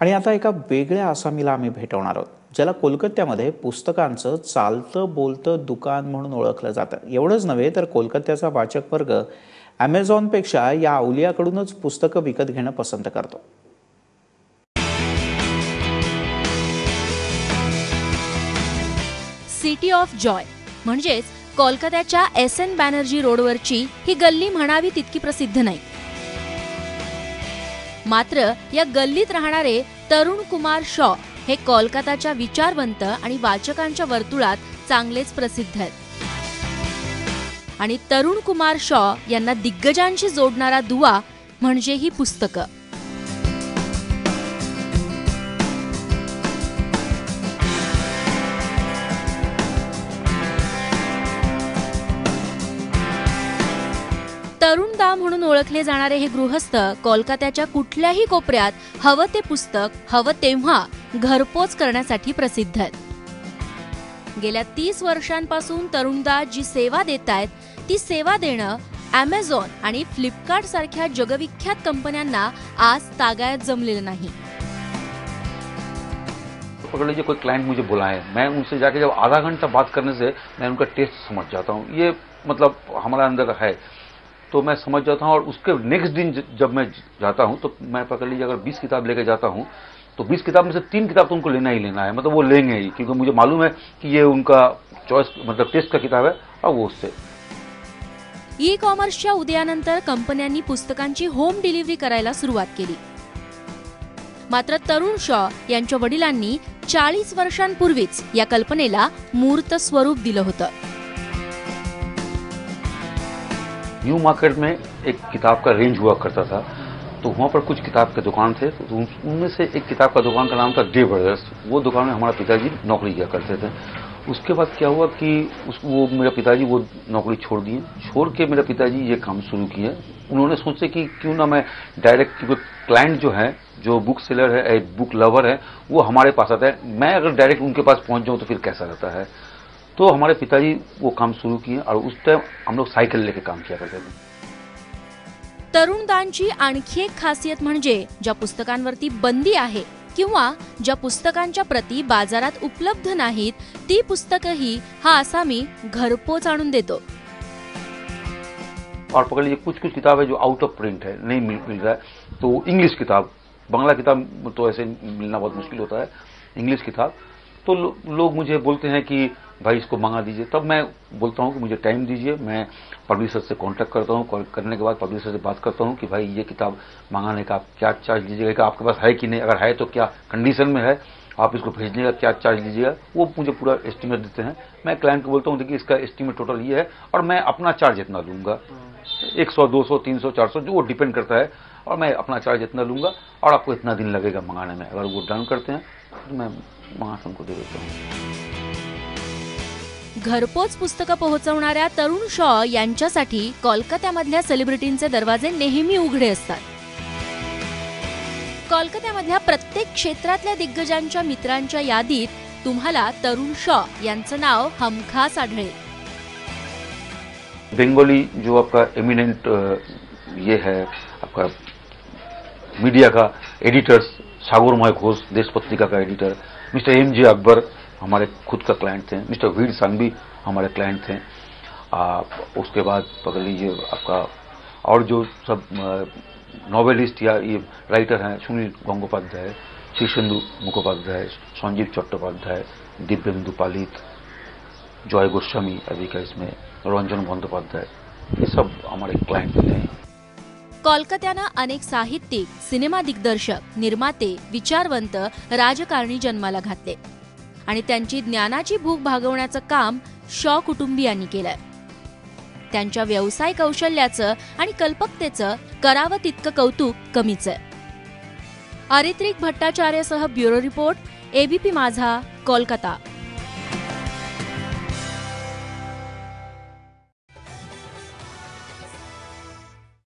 आणि आता एका वेगळ्या आसामीला आम्ही भेटवणार आहोत, ज्याला कोलकात्यामध्ये पुस्तकांचं चालतं बोलतं दुकान म्हणून ओळखलं जातं. एवढंच नव्हे तर कोलकात्याचा वाचक वर्ग ॲमेझॉनपेक्षा या अवलियाकडूनच पुस्तकं विकत घेणं पसंत करतो. सिटी ऑफ जॉय म्हणजेच कोलकात्याच्या SN बॅनर्जी रोडवरची ही गल्ली म्हणावी तितकी प्रसिद्ध नाही. मात्र या गल्लीत राहणारे तरुण कुमार शॉ हे कोलकाताच्या विचारवंत आणि वाचकांच्या वर्तुळात चांगलेच प्रसिद्ध आहेत. आणि तरुण कुमार शॉ यांना दिग्गजांशी जोडणारा दुवा म्हणजे ही पुस्तकं. तरुणदा म्हणून ओळखले जाणारे हे गृहस्थ कोलकात्याच्या कुठल्याही कोपऱ्यात हवं ते पुस्तक हवं तेव्हा घरपोच करण्यासाठी प्रसिद्ध आहेत. गेल्या 30 वर्षांपासून तरुणदा जी सेवा देत आहेत ती सेवा देणं ॲमेझॉन आणि फ्लिपकार्ट सारख्या जगविख्यात कंपन्यांना आज तागायत जमलेलं नाही. पकड़ लीजिए कोई क्लाइंट मुझे बुलाए, मैं उनसे जाके जब आधा घंटा बात करने से मैं उनका टेस्ट समझ जाता हूँ. ये मतलब हमारा अंदर है तो मैं समझ जाता हूँ. और उसके नेक्स्ट दिन जब मैं जाता हूँ तो मैं पकड़ लीजिए अगर 20 किताब लेके जाता हूँ तो 20 किताब में से 3 किताब तो उनको लेना ही लेना है. मतलब वो लेंगे ही, क्योंकि मुझे मालूम है कि ये उनका चॉइस मतलब टेस्ट का किताब है और वो उससे. ई कॉमर्सच्या उदयानंतर कंपन्यांनी पुस्तकांची होम डिलिव्हरी करायला सुरुवात केली. मात्र तरुण शॉ यांच्या वडिलांनी 40 वर्षांपूर्वीच या कल्पनेला मूर्त स्वरूप दिलं होतं. न्यू मार्केट में एक किताब का रेंज हुआ करता था, तो वहाँ पर कुछ किताब के दुकान थे. तो उनमें से एक किताब का दुकान का नाम था डे ब्रदर्स. वो दुकान में हमारा पिताजी नौकरी किया करते थे. उसके बाद क्या हुआ कि वो मेरे पिताजी वो नौकरी छोड़ दिए. छोड़ के मेरे पिताजी ये काम शुरू किए. उन्होंने सोचे कि क्यों ना मैं डायरेक्ट, क्योंकि क्लाइंट जो है, जो बुक सेलर है, बुक लवर है, वो हमारे पास आता है. मैं अगर डायरेक्ट उनके पास पहुंच जाऊं तो फिर कैसा रहता है. तो हमारे पिताजी वो काम शुरू किए और उस टाइम हम लोग साइकिल लेके काम किया करते थे. तरुणदांची आणखी एक खासियत म्हणजे ज्या पुस्तकांवरती बंदी आहे किंवा ज्या पुस्तकांच्या प्रती बाजारात उपलब्ध नाहीत ती पुस्तकही हा आसामी घरपोच आणून देतो. और पकड़ लीजिए कुछ किताब है जो आउट ऑफ प्रिंट है, नहीं मिल रहा है. तो इंग्लिश किताब, बांग्ला किताब तो ऐसे मिलना बहुत मुश्किल होता है. इंग्लिश किताब तो लोग मुझे बोलते हैं कि भाई इसको मंगा दीजिए. तब मैं बोलता हूँ कि मुझे टाइम दीजिए. मैं पब्लिशर से कांटेक्ट करता हूँ. कॉल करने के बाद पब्लिशर से बात करता हूँ कि भाई ये किताब मंगाने का आप क्या चार्ज लीजिएगा, कि आपके पास है कि नहीं, अगर है तो क्या कंडीशन में है, आप इसको भेजने का क्या चार्ज लीजिएगा. वो मुझे पूरा एस्टिमेट देते हैं. मैं क्लाइंट को बोलता हूँ देखिए इसका एस्टिमेट टोटल ये है और मैं अपना चार्ज इतना लूंगा, 100, 200, 300, 400 जो वो डिपेंड करता है, और मैं अपना चार्ज इतना लूंगा और आपको इतना दिन लगेगा मंगाने में. अगर वो डन करते हैं तो मैं मंगा उनको दे देता हूँ. घरपोच पुस्तकं पोहोचवणाऱ्या तरुण शॉ यांच्यासाठी कोलकात्यामधल्या सेलिब्रिटींचे दरवाजे नेहमी उघडे असतात. कोलकात्यामधल्या प्रत्येक क्षेत्रातल्या दिग्गजांच्या मित्रांच्या यादीत तुम्हाला तरुण शॉ यांचं नाव हमखास आढळेल. बंगाली जो आपका एमिनेंट ये है आपका मीडिया का एडिटर्स, सागरमय घोष देश पत्रिका का एडिटर, मिस्टर MJ अकबर हमारे खुद का क्लाइंट थे. मिस्टर वीर सांघवी हमारे क्लाइंट थे. उसके बाद पकड़ लीजिए आपका और जो सब नॉवेलिस्ट या ये राइटर हैं, सुनील गंगोपाध्याय, शीर्षेंदु मुखोपाध्याय, संजीव चट्टोपाध्याय, दिव्येंदु पालित, जॉय गोस्वामी अभी का इसमें, रंजन बंदोपाध्याय, ये सब हमारे क्लाइंट थे. कोलकात्यानं अनेक साहित्यिक, सिनेमा दिग्दर्शक, निर्माते, विचारवंत, राजकारणी जन्माला घातले आणि त्यांची ज्ञानाची भूक भागवण्याचं काम शॉ कुटुंबियांनी केलंय. त्यांच्या व्यवसाय कौशल्याचं आणि कल्पकतेचं करावं तितकं कौतुक कमीच आहे. अरित्रिक भट्टाचार्यसह ब्युरो रिपोर्ट, ABP माझा, कोलकाता.